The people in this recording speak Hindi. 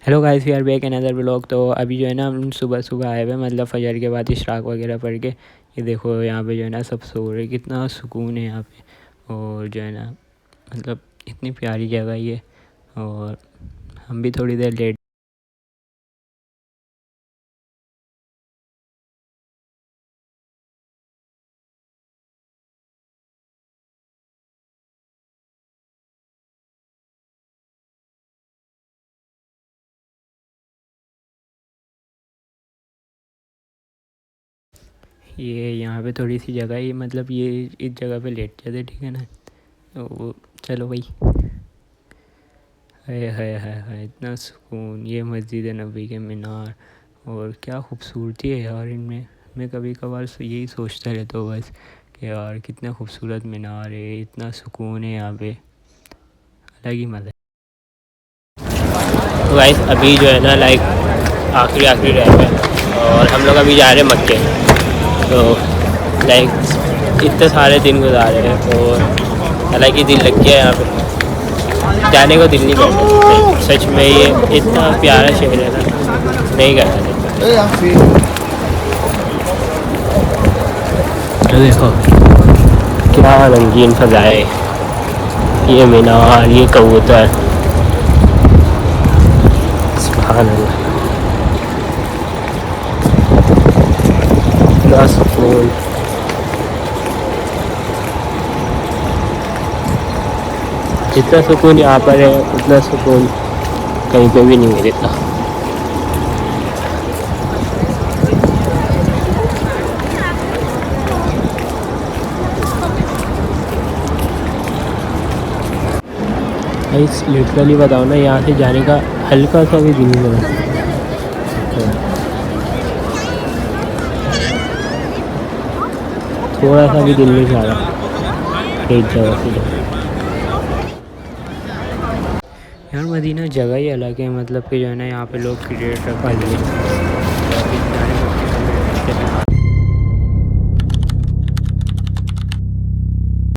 Hello guys, we are back another vlog. तो अभी जो है ना हम सुबह सुबह आए हुए, मतलब फजर के बाद इशराक वगैरह पढ़ के। ये देखो यहाँ पे जो है ना सब सो रहे, कितना सुकून है यहाँ पे। और जो है ना मतलब इतनी प्यारी जगह ये। और हम भी थोड़ी देर लेट। ये यहाँ पे थोड़ी सी जगह है, मतलब ये इस जगह पे लेट जाते, ठीक है ना। तो चलो भाई। है इतना सुकून। ये मस्जिद नबी के मीनार, और क्या खूबसूरती है यार इनमें। मैं कभी कभार यही सोचता रहता हूँ बस कि यार कितना खूबसूरत मीनार है, इतना सुकून है यहाँ पे, अलग ही मज़ा है। तो गाइस अभी जो है ना लाइक आखिरी आखिरी रह गए, और हम लोग अभी जा रहे हैं मक्के। तो लाइक इतने सारे दिन गुजारे हैं, और हालांकि दिल लग गया यहाँ पे, जाने को दिल नहीं करता। सच में ये इतना प्यारा शहर है ना, नहीं करता दिल। तो देखो क्या रंगीन फजाए, ये मीनार, ये कबूतर, सुभान अल्लाह, इतना सुकून। जितना सुकून यहाँ पर है उतना सुकून कहीं पे भी नहीं मिलता। इस लिटरली बताओ ना, यहाँ से जाने का हल्का सा भी दिल नहीं करता। थोड़ा सा भी दिल नहीं चाह रहा एक जगह से जाए। यार मदीना जगह ही अलग है, मतलब कि जो है ना यहाँ पे लोग क्रिएटर पाल लिए।